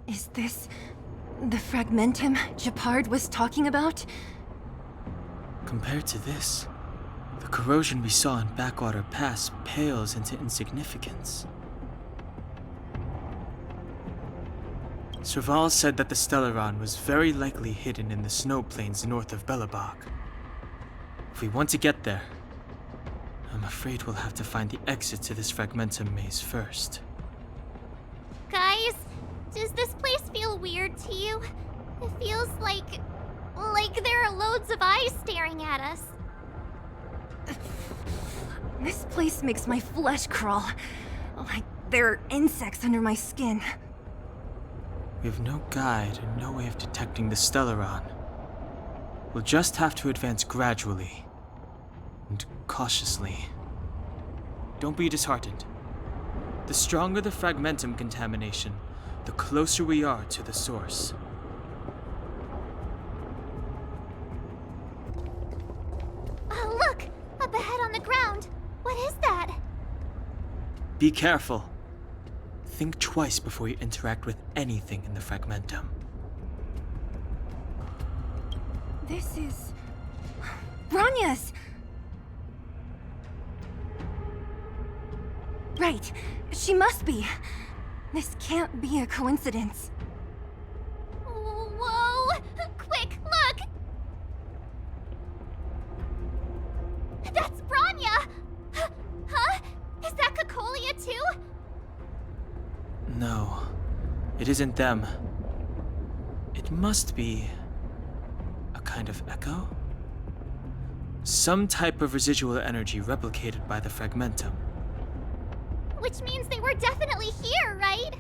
Is this the fragmentum Gepard was talking about? Compared to this, the corrosion we saw in Backwater Pass pales into insignificance. Serval said that the Stellaron was very likely hidden in the snow plains north of Belobog. If we want to get there, I'm afraid we'll have to find the exit to this fragmentum maze first. Guys, does this place feel weird to you? It feels like there are loads of eyes staring at us. This place makes my flesh crawl. Like there are insects under my skin. We have no guide and no way of detecting the Stellaron. We'll just have to advance gradually and cautiously. Don't be disheartened. The stronger the fragmentum contamination, the closer we are to the source. Look! Up ahead on the ground! What is that? Be careful. Think twice before you interact with anything in the fragmentum. This is... Bronya's! Right. She must be. This can't be a coincidence. Whoa! Quick, look! That's Bronya! Huh? Is that Cocolia too? No, it isn't them. It must be a kind of echo? Some type of residual energy replicated by the fragmentum. Which means they were definitely here, right?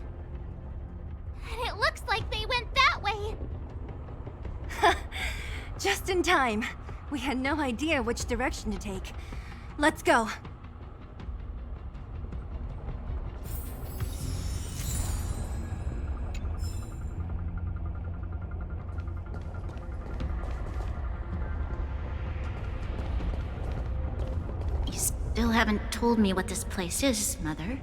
And it looks like they went that way. Just in time. We had no idea which direction to take. Let's go. Still haven't told me what this place is, Mother.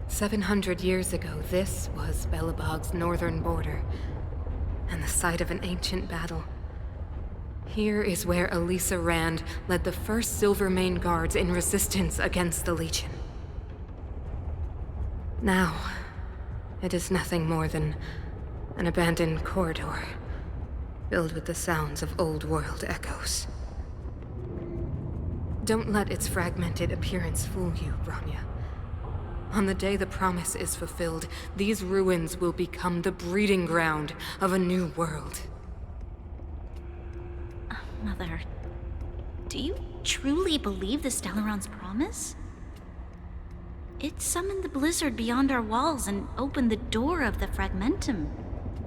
700 years ago, this was Belobog's northern border, and the site of an ancient battle. Here is where Elisa Rand led the first Silvermane Guards in resistance against the Legion. Now, it is nothing more than an abandoned corridor, filled with the sounds of old-world echoes. Don't let its fragmented appearance fool you, Bronya. On the day the promise is fulfilled, these ruins will become the breeding ground of a new world. Mother, do you truly believe the Stellaron's promise? It summoned the blizzard beyond our walls and opened the door of the fragmentum.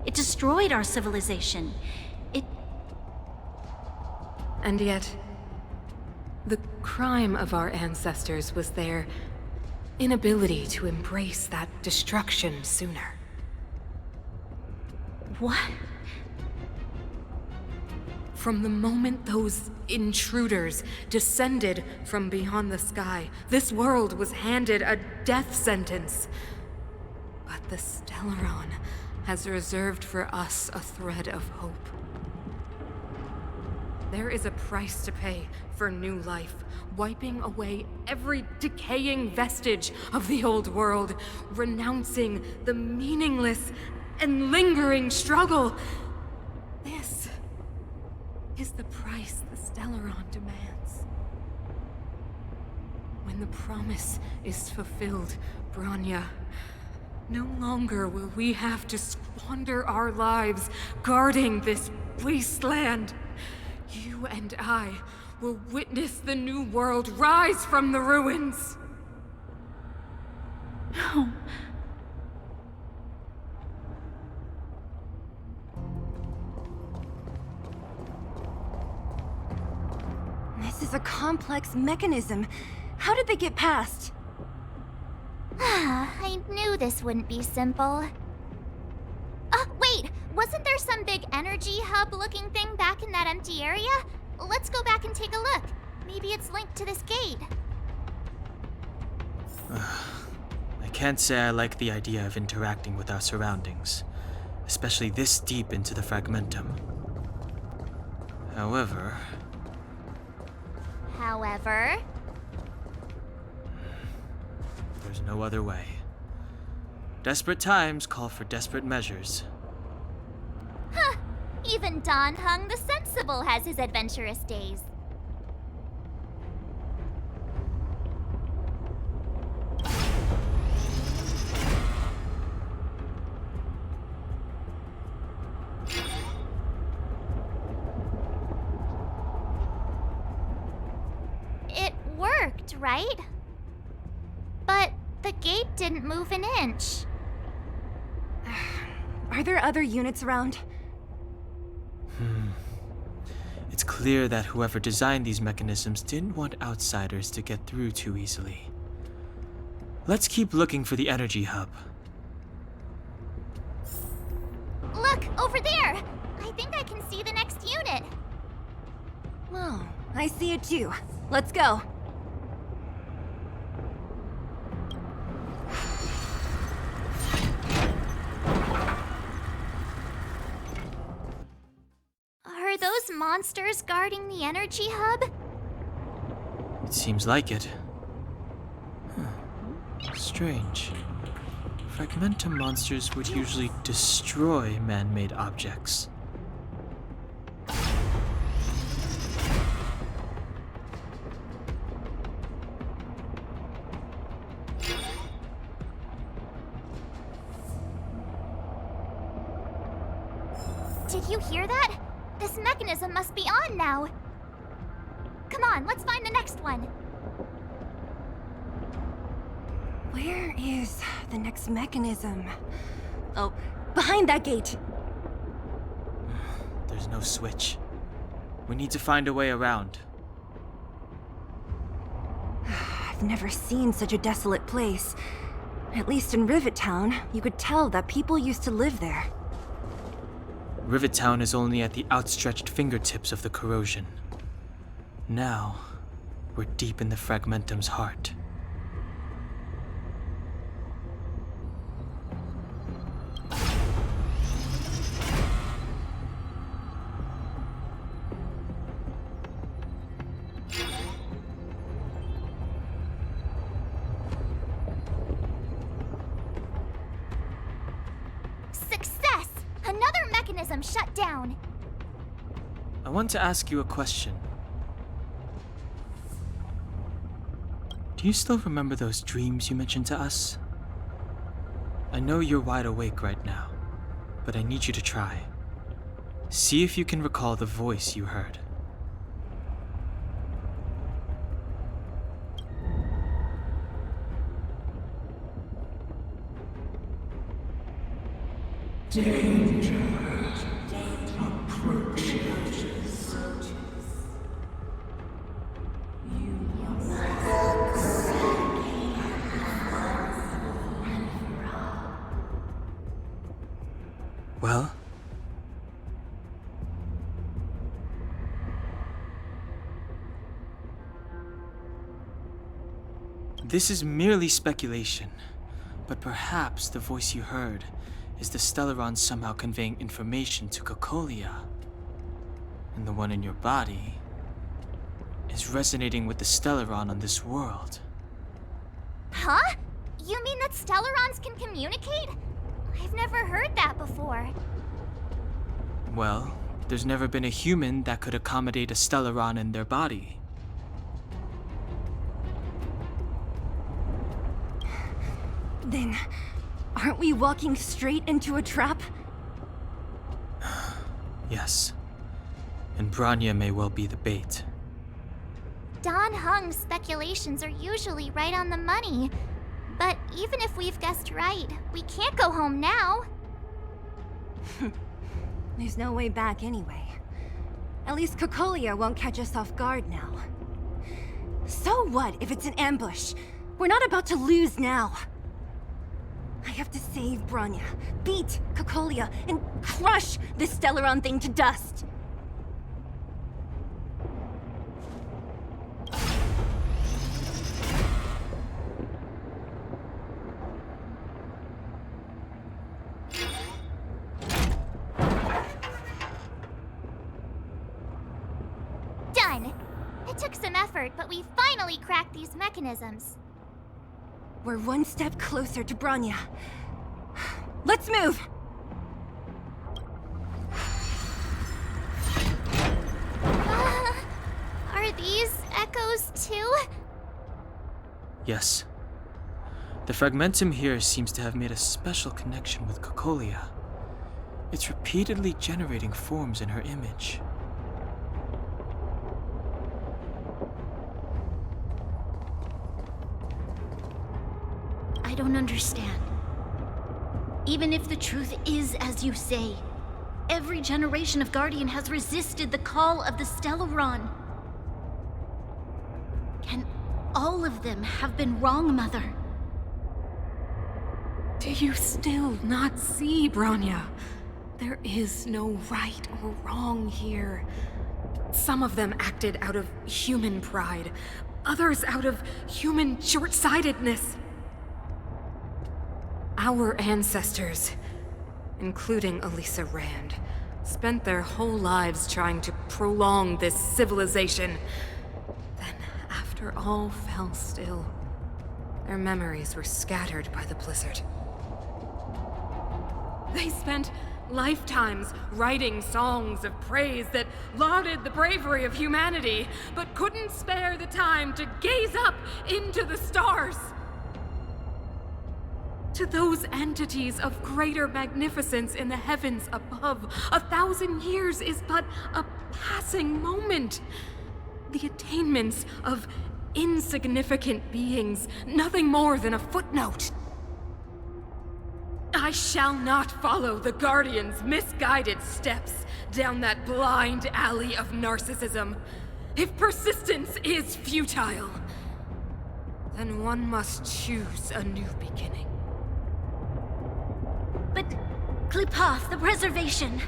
It destroyed our civilization. And yet, the crime of our ancestors was their inability to embrace that destruction sooner. What? From the moment those intruders descended from beyond the sky, this world was handed a death sentence. But the Stellaron has reserved for us a thread of hope. There is a price to pay for new life, wiping away every decaying vestige of the old world, renouncing the meaningless and lingering struggle. This is the price the Stellaron demands. When the promise is fulfilled, Bronya, no longer will we have to squander our lives guarding this wasteland. You and I will witness the new world rise from the ruins. No. This is a complex mechanism. How did they get past? I knew this wouldn't be simple. Wait! Wasn't there some big energy hub-looking thing back in that empty area? Let's go back and take a look. Maybe it's linked to this gate. I I can't say I like the idea of interacting with our surroundings, especially this deep into the fragmentum. However, there's no other way. Desperate times call for desperate measures. Even Don Hung the Sensible has his adventurous days. It worked, right? But the gate didn't move an inch. Are there other units around? It's clear that whoever designed these mechanisms didn't want outsiders to get through too easily. Let's keep looking for the energy hub. Look, over there! I think I can see the next unit. Oh, I see it too. Let's go. Are those monsters guarding the energy hub? It seems like it. Strange. Fragmentum monsters would usually destroy man-made objects. Did you hear that? This mechanism must be on now. Come on, let's find the next one. Where is the next mechanism? Oh, behind that gate. There's no switch. We need to find a way around. I've never seen such a desolate place. At least in Rivet Town, you could tell that people used to live there. Rivet Town is only at the outstretched fingertips of the corrosion. Now, we're deep in the Fragmentum's heart. Success! Another mechanism shut down. I want to ask you a question. Do you still remember those dreams you mentioned to us? I know you're wide awake right now, but I need you to try. See if you can recall the voice you heard. Well? This is merely speculation, but perhaps the voice you heard is the Stellaron somehow conveying information to Cocolia. And the one in your body is resonating with the Stellaron on this world. Huh? You mean that Stellarons can communicate? I've never heard that before. Well, there's never been a human that could accommodate a Stellaron in their body. Then, aren't we walking straight into a trap? Yes. And Branya may well be the bait. Don Hung's speculations are usually right on the money. But even if we've guessed right, we can't go home now. There's no way back anyway. At least Cocolia won't catch us off guard now. So what if it's an ambush? We're not about to lose now. I have to save Branya, beat Cocolia, and crush this Stellaron thing to dust. effort, but we finally cracked these mechanisms. We're one step closer to Bronya. Let's move! Are these echoes too? Yes. The fragmentum here seems to have made a special connection with Cocolia. It's repeatedly generating forms in her image. I don't understand. Even if the truth is as you say, every generation of Guardian has resisted the call of the Stellaron. Can all of them have been wrong, Mother? Do you still not see, Bronya? There is no right or wrong here. Some of them acted out of human pride, others out of human short-sightedness. Our ancestors, including Elisa Rand, spent their whole lives trying to prolong this civilization. Then, after all fell still, their memories were scattered by the blizzard. They spent lifetimes writing songs of praise that lauded the bravery of humanity, but couldn't spare the time to gaze up into the stars. To those entities of greater magnificence in the heavens above, 1,000 years is but a passing moment. The attainments of insignificant beings, nothing more than a footnote. I shall not follow the Guardian's misguided steps down that blind alley of narcissism. If persistence is futile, then one must choose a new beginning. But Klipoth, the Preservation,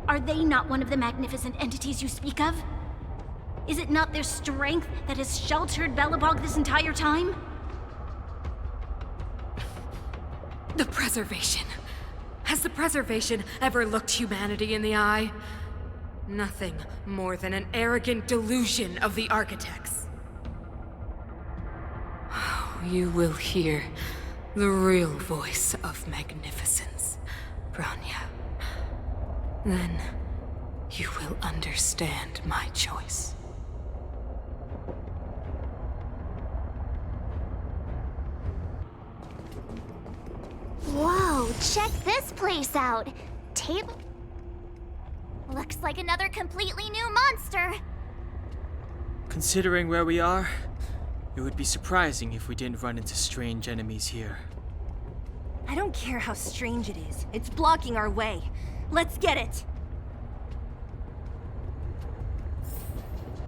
are they not one of the magnificent entities you speak of? Is it not their strength that has sheltered Belobog this entire time? The Preservation. Has the Preservation ever looked humanity in the eye? Nothing more than an arrogant delusion of the architects. You will hear the real voice of magnificence, Bronya. Then you will understand my choice. Whoa, check this place out. Table... Looks like another completely new monster. Considering where we are, it would be surprising if we didn't run into strange enemies here. I don't care how strange it is. It's blocking our way. Let's get it!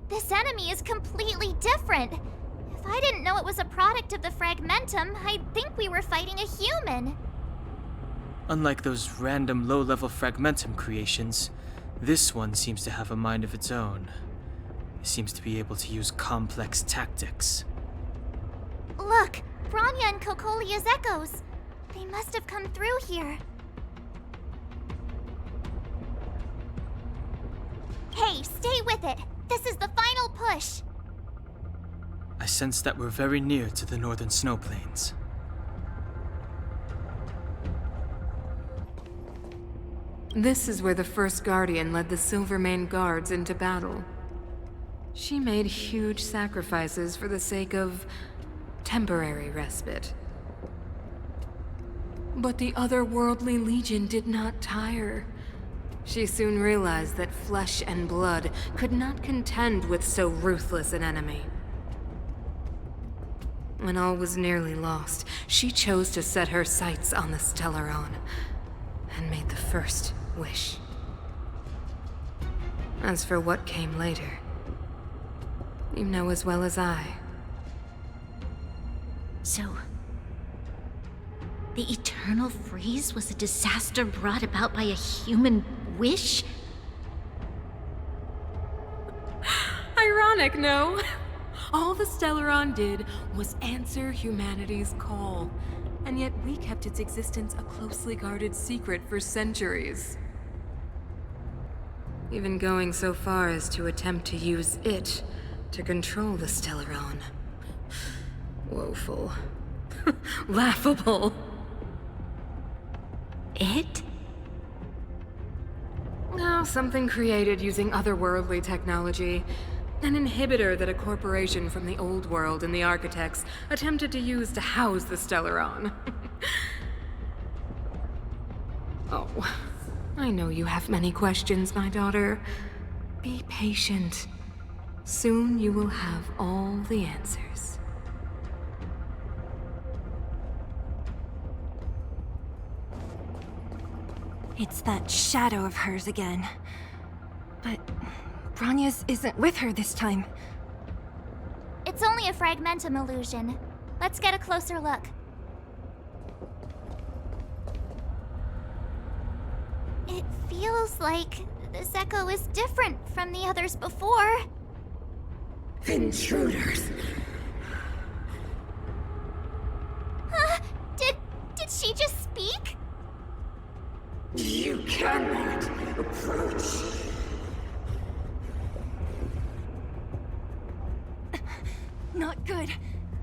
This enemy is completely different. If I didn't know it was a product of the Fragmentum, I'd think we were fighting a human. Unlike those random low-level Fragmentum creations, this one seems to have a mind of its own. It seems to be able to use complex tactics. Look, Bronya and Cocolia's echoes. They must have come through here. Hey, stay with it. This is the final push. I sense that we're very near to the northern snow plains. This is where the first Guardian led the Silvermane Guards into battle. She made huge sacrifices for the sake of temporary respite. But the otherworldly Legion did not tire. She soon realized that flesh and blood could not contend with so ruthless an enemy. When all was nearly lost, she chose to set her sights on the Stellaron and made the first wish. As for what came later, you know as well as I. So, the Eternal Freeze was a disaster brought about by a human wish? Ironic, no? All the Stellaron did was answer humanity's call, and yet we kept its existence a closely guarded secret for centuries. Even going so far as to attempt to use it to control the Stellaron. Woeful. Laughable. It? No, something created using otherworldly technology. An inhibitor that a corporation from the old world and the architects attempted to use to house the Stellaron. Oh, I know you have many questions, my daughter. Be patient. Soon you will have all the answers. It's that shadow of hers again. But Branya's isn't with her this time. It's only a fragmentum illusion. Let's get a closer look. It feels like this echo is different from the others before. Intruders! Huh? Did she just speak? You cannot approach. Not good.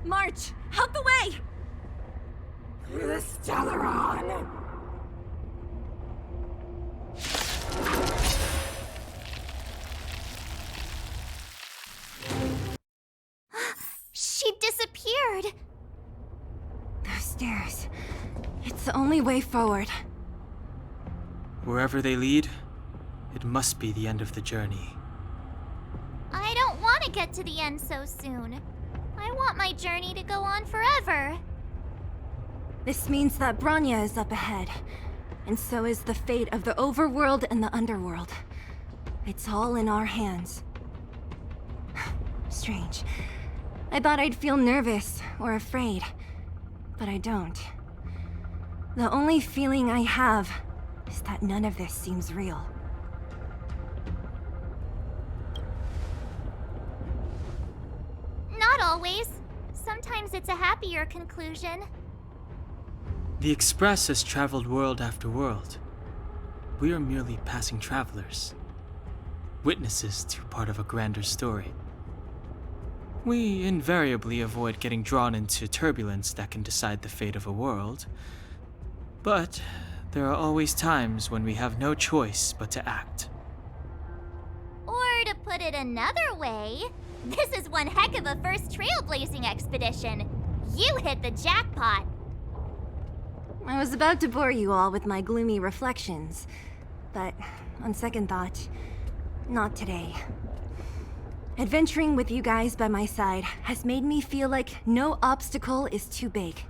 March, out the way! The Stellaron! She disappeared. Those stairs. It's the only way forward. Wherever they lead, it must be the end of the journey. I don't want to get to the end so soon. I want my journey to go on forever. This means that Branya is up ahead. And so is the fate of the overworld and the underworld. It's all in our hands. Strange. I thought I'd feel nervous or afraid, but I don't. The only feeling I have is that none of this seems real. Not always. Sometimes it's a happier conclusion. The Express has traveled world after world. We are merely passing travelers, witnesses to part of a grander story. We invariably avoid getting drawn into turbulence that can decide the fate of a world. But there are always times when we have no choice but to act. Or to put it another way, this is one heck of a first trailblazing expedition. You hit the jackpot. I was about to bore you all with my gloomy reflections, but on second thought, not today. Adventuring with you guys by my side has made me feel like no obstacle is too big.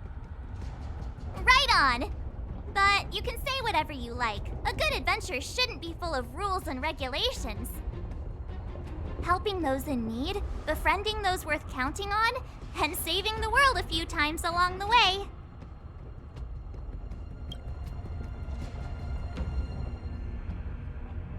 Right on. But you can say whatever you like. A good adventure shouldn't be full of rules and regulations. Helping those in need, befriending those worth counting on, and saving the world a few times along the way.